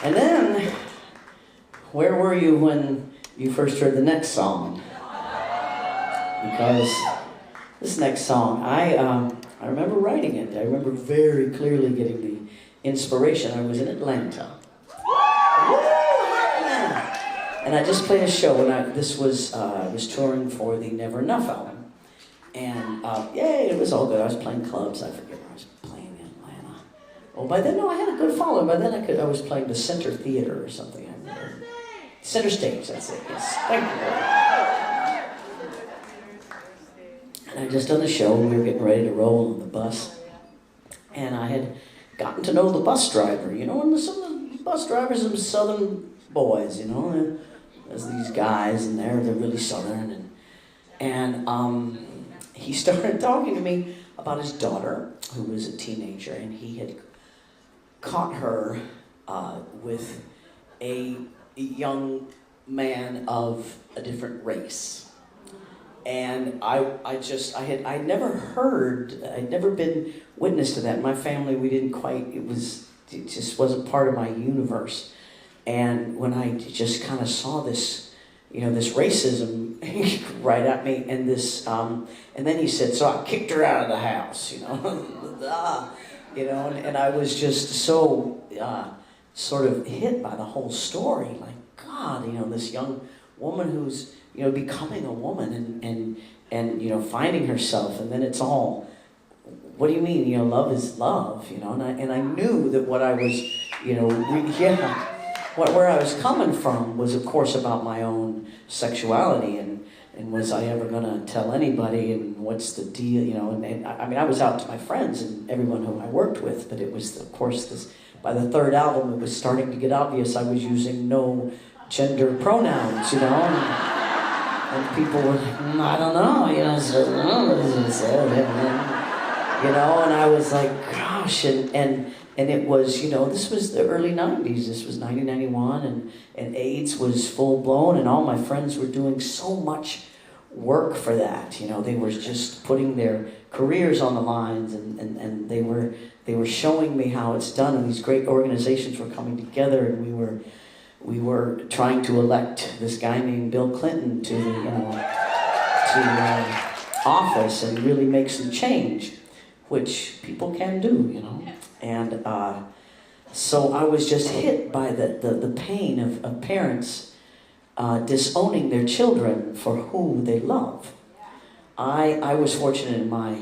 And then, where were you when you first heard the next song? Because this next song, I remember writing it. I remember very clearly getting the inspiration. I was in Atlanta. And I just played a show, and I was touring for the Never Enough album. And yay, it was all good. I was playing clubs. I forget where I was playing in Atlanta. Oh, by then, no, I had a good following. By then, I was playing the Center Theater or something. I remember. Center Stage, that's it, yes. Thank you. And I just done the show, and we were getting ready to roll on the bus. And I had gotten to know the bus driver, you know, and some of the bus drivers are southern boys, you know. And there's these guys, and they're really southern. And he started talking to me about his daughter, who was a teenager, and he had caught her with a young man of a different race. And I'd never been witness to that. In my family, we didn't quite, it just wasn't part of my universe. And when I just kind of saw this, you know, this racism right at me, and this, and then he said, so I kicked her out of the house, you know, and I was just so sort of hit by the whole story, like, God, you know, this young woman who's, you know, becoming a woman and you know, finding herself, and then it's all, what do you mean, you know, love is love, you know, and I knew that what I was, you know, where I was coming from was, of course, about my own sexuality, and was I ever going to tell anybody, and what's the deal, you know, and I mean, I was out to my friends and everyone who I worked with, but it was, of course, by the third album, it was starting to get obvious I was using no gender pronouns, you know, and people were like, I don't know, you know, you know, and I was like, gosh, and it was, you know, this was the early 90s. This was 1991, and AIDS was full blown, and all my friends were doing so much work for that. You know, they were just putting their careers on the lines, and they were showing me how it's done, and these great organizations were coming together, and we were trying to elect this guy named Bill Clinton to office and really make some change, which people can do, you know. And so I was just hit by the pain of parents disowning their children for who they love. I was fortunate in my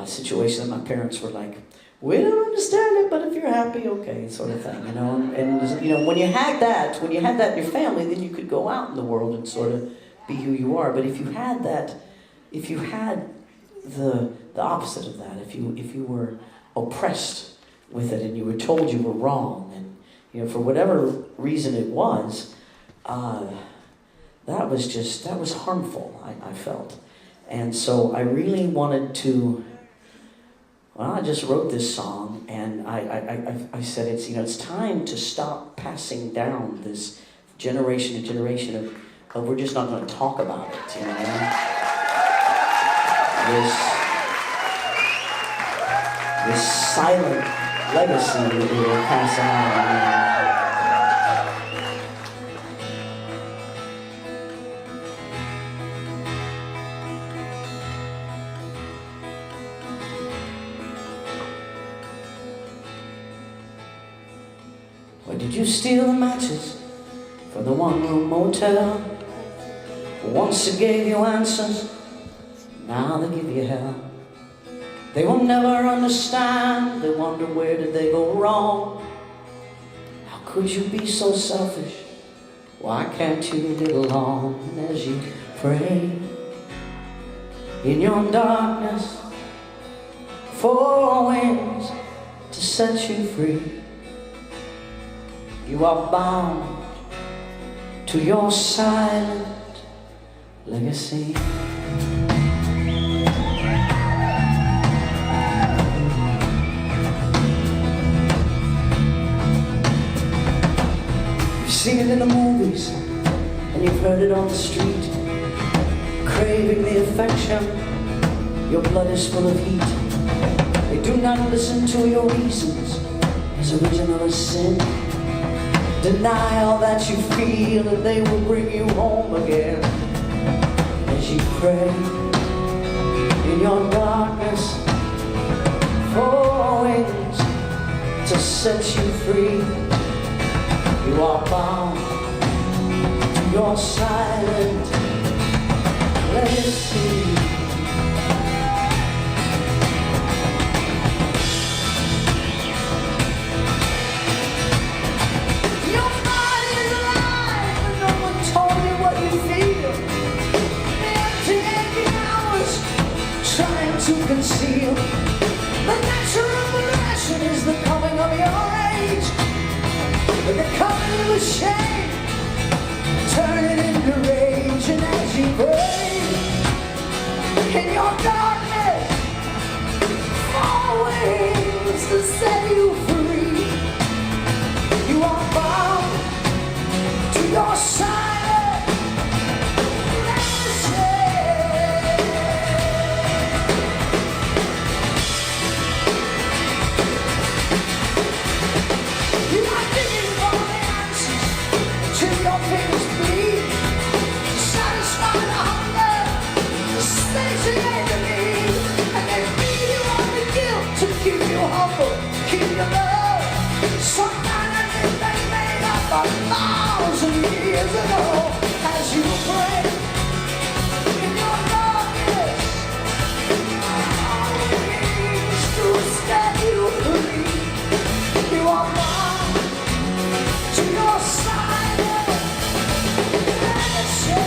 situation that my parents were like, we don't understand it, but if you're happy, okay, sort of thing, you know. And you know, when you had that in your family, then you could go out in the world and sort of be who you are. But if you had the opposite of that, if you were oppressed with it, and you were told you were wrong, and you know, for whatever reason it was, that was harmful, I felt. And so I really wanted to, well, I just wrote this song, and I said, it's time to stop passing down this generation to generation of we're just not going to talk about it, you know. This silent legacy that we will pass on. Where did you steal the matches from the one-room motel? Once they gave you answers, now they give you hell. They will never understand, they wonder where did they go wrong. How could you be so selfish? Why can't you get along? And as you pray in your darkness for winds to set you free, you are bound to your silent legacy. You've seen it in the movies, and you've heard it on the street, craving the affection, your blood is full of heat. They do not listen to your reasons, as original as sin. Deny all that you feel and they will bring you home again. As you pray in your darkness for wings to set you free, you are bound to your silent legacy. Your mind is alive and no one told you what you feel. The empty aching hours trying to conceal. The natural progression is the coming of your age. But the coming with shame, turn it into rage. And as you pray in your darkness for wings to set you free, you are bound to your silent legacy. You are digging for the answers till your fingers bleed, to satisfy the hunger, to satiate the need, and they feed you on the guilt to keep you humble, keep your love. Some kind of thing they made up 1,000 years ago. As you pray in your darkness, wings to set you free, you are bound to your silent legacy.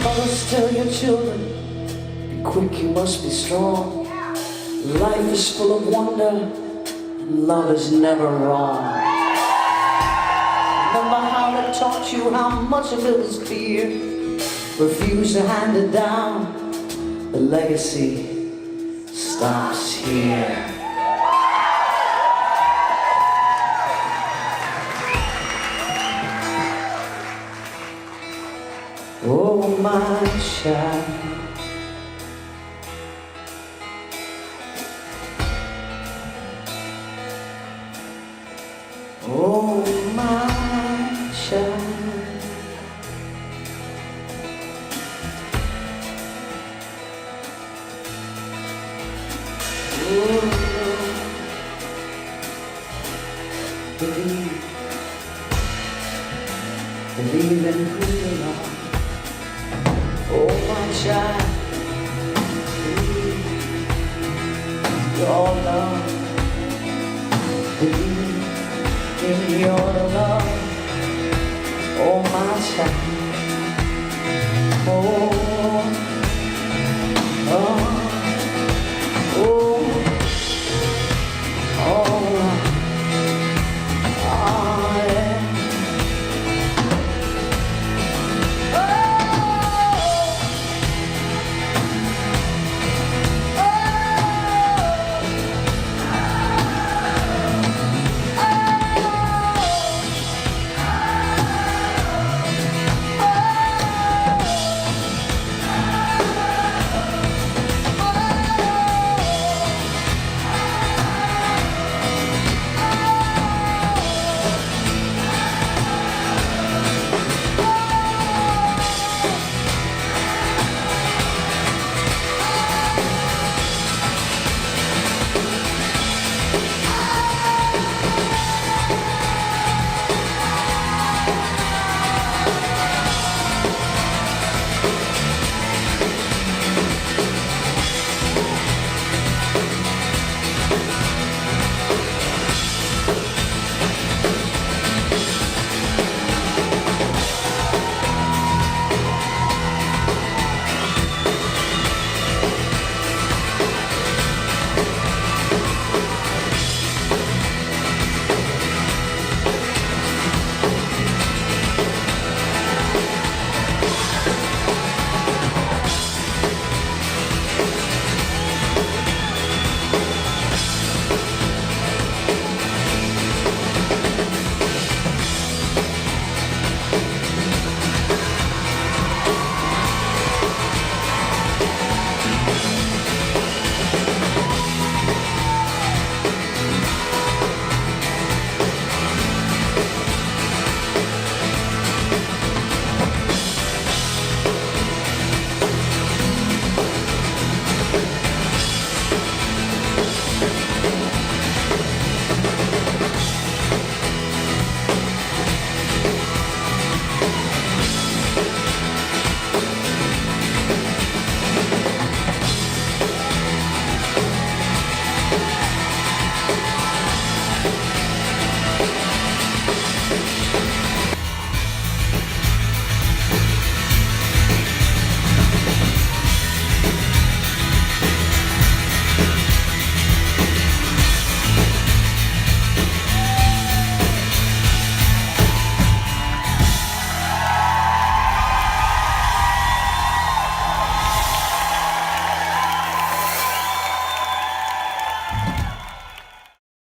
Mothers, tell your children, be quick, you must be strong. Life is full of wonder, and love is never wrong. Remember how they taught you how much of it was fear. Refuse to hand it down, the legacy stops here. Oh, my child, oh, my child, oh, believe in who you are. Oh, my child, believe your love, believe in your love. Oh, my child, oh,